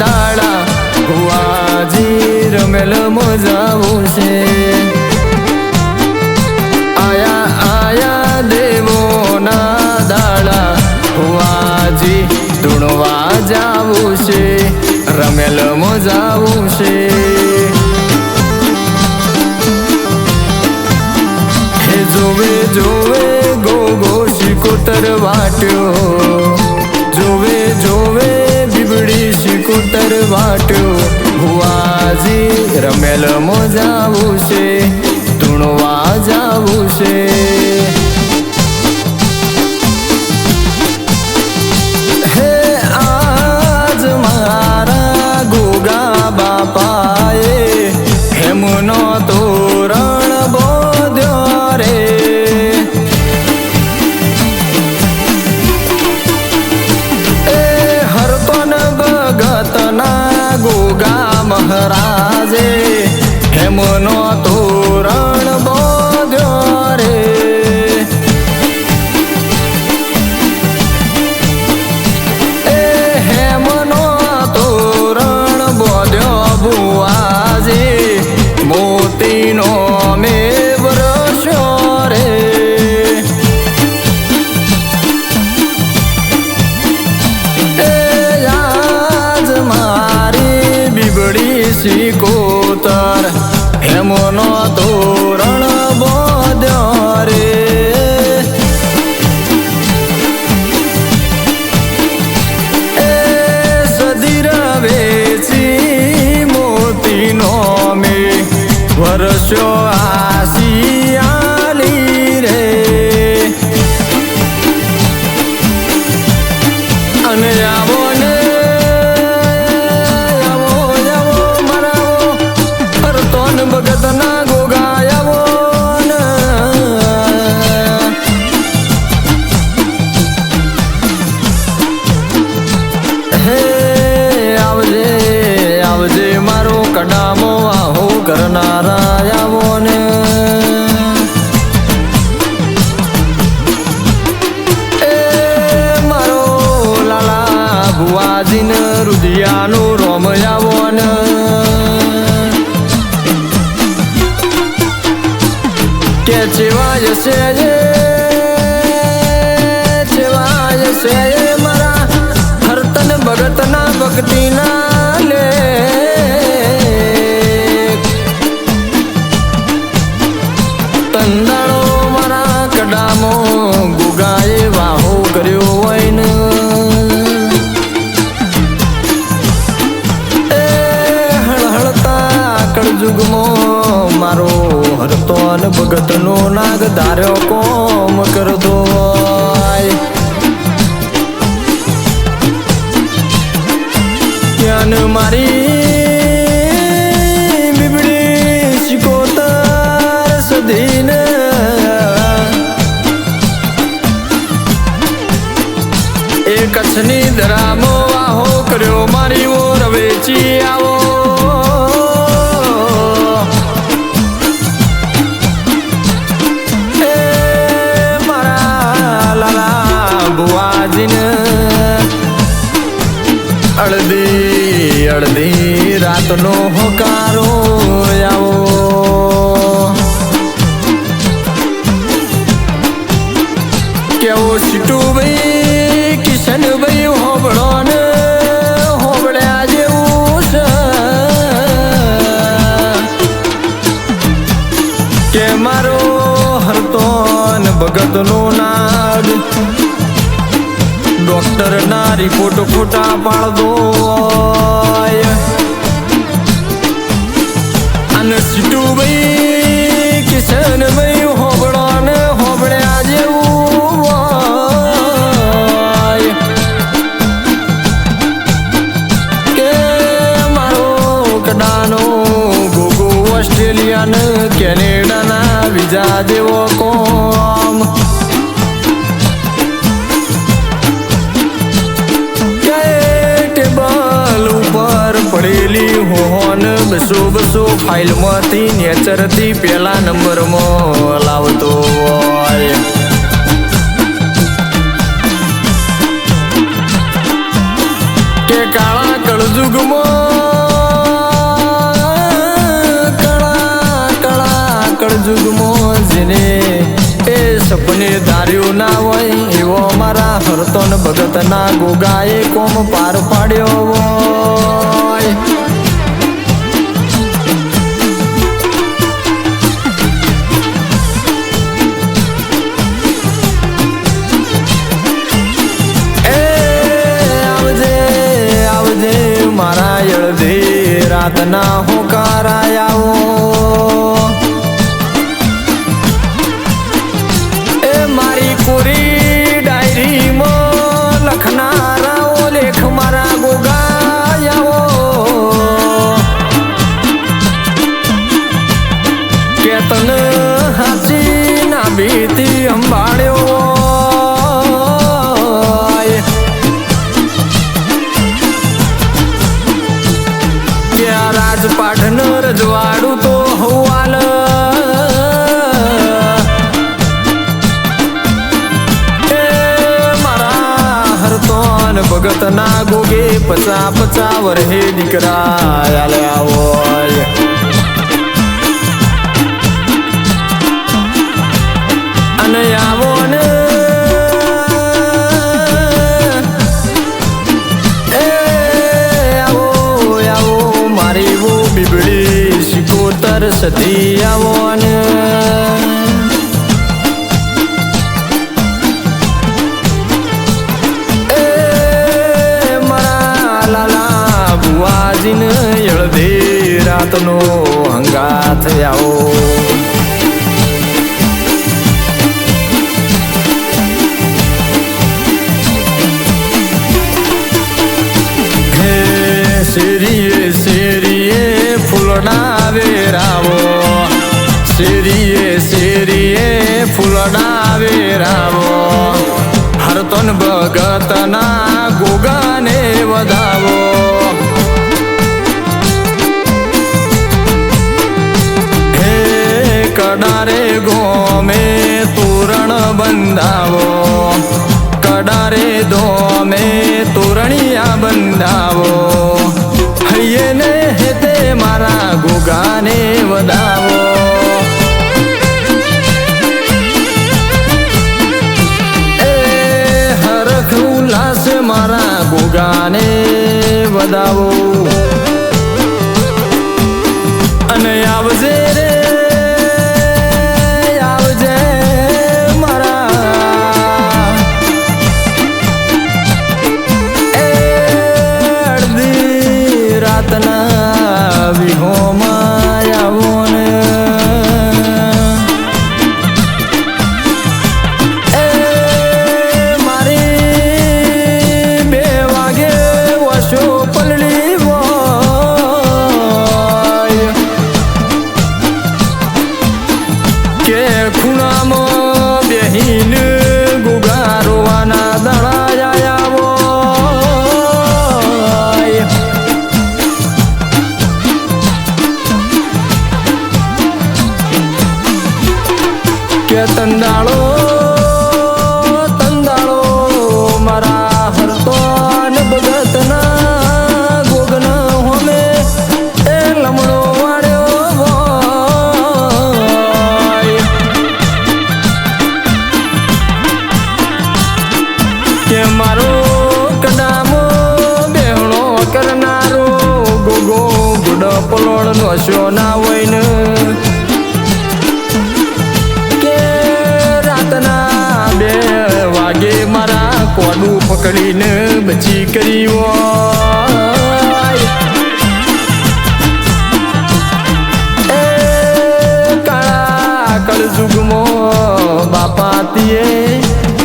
દાડા ભુવાજી રમેલ મજાવું છે આયા દેવોના દાડા ભુવાજી ધૂણવા જાવું છે રમેલ મજાવું છે હે જોવે જોવે ગોગો શિકોતર વાટ્યો જોવે જોવે બીબડી શિકોતર વાટ્યો ભુવાજી રમેલ મજાવું છે ધૂણવા જાવું છે હે આજ મારા ગોગા બાપાએ હેમનો તોરણ બોધ્યો રે એ હરતન ભગતના ગોગા મહારાજે હેમનો તોરણ બોધ્યો રે એ હેમનો તોરણ બોધ્યો ભુવાજી મોતીનો મે વરસ્યો રે એ આજ મારી બીબડી શિકોતર હેમનો તોરણ બોધ્યો રે એ સદીર વેચી મોતીનો મે વરસ્યો આશિયાલી રે અને આવો ને આવો મરાવો હરતોન ભગતના ગોગા આવો ને હે આવજે આવજે મારો કડામો આહો કરનારા આવો ને એ મારો લાલા ભુવાજીને રુદિયાનો રોમ આવો ને કે ચેવાય છે મારા હરતન ભગતના ભક્તિના લે તંદાળો મારા કડામો ગુગાએ વાહો કર્યો હોય ને એ હળહળતા કળજુગમાં મારો હરતોન ભગતનો નાગ ધાર્યો કોમ કરતો હોય ત્યાં મારી બીબડી શિકોતર સધીને એ કચ્છની ધરામો વાહો કર્યો મારી ઓર વેચી આવો એ મારા લાલા ભુવાજીને અડધી રાતનો હોકારો આવો કેવો સીટું ભાઈ કિશન ભાઈ હોબળો ને હોબળ્યા જેવું છે કે મારો હરતોન ભગતનો નાગ ડોક્ટર ના રિપોર્ટ ખોટા પાડદો અને સીટું ભાઈ કિશન ભાઈ હોબળો ને હોબળ્યા જેવું હોય કે મારો કડાનો ગોગો ઓસ્ટ્રેલિયા ને કેનેડાના વિઝા જેવો કોમ પડેલી હોન બસો ફાઇલમાંથી નેચરથી પહેલા નંબરમાં લાવતો હોય કે કાળા કળજુગમાં જેને એ સપને ધાર્યું ના હોય એવો મારા હરતોન ભગતના ગોગાએ કોમ પાર પાડ્યો હોય. મારા યળધે રાતના હોકારા આવો એ મારી કોરી ડાયરીમાં લખનારાઓ લેખ મારા ગોગા આવો કે તને હાચી ના બીતી અંબાળ્યો રાજપાઠ ન રજવાડું તો હવાલ મારા હરતોન ભગત ના ગોગે 50 વર્ષે દીકરા આલ્યા હોય. અને આવો ને સતી આવો ને એ મારા લાલા બુવાજીને યળધે રાતનો હંગાથ આવો. હે શેરીએ શેરીએ ફૂલડા વેરાવો શેરીએ ફૂલડા વેરાવો હરતોન ભગતના ગોગાને વધાવો. હે કડારે ગોમે તોરણ બંધાવો કડારે ધોમે તોરણિયા બંધાવો હૈયે ને હેતે મારા ગોગાને વધાવો. એ હરખ ઉલ્લાસ મારા ગોગાને વધાવો. અને આવજે રે આવજે મારા એ અડધી રાતના વિહોમાં આવો ને એ મારી 2 વાગે વસો પલળી હોય કે ખૂણામાં બેહીને ગુગારવાના દળાયા આવો. કે તંદાળો મારા હરતોન ભગતના ગોગના હોમે એ લમણો વાળ્યો હોય કે મારો કડામો બેહણો કરનારો ગોગો ગુડ પલોડ નો શો ના હોય ને વાગે મારા કોડું પકડીને બચી કરી હોય. એ કાળા કળજુગમાં બાપાતીએ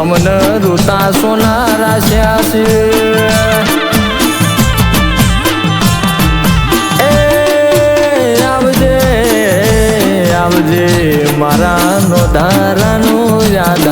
અમને રોતા સોના રાશ્યા છે. એ આવજે આવજે મારા નો ધારાનો યાદ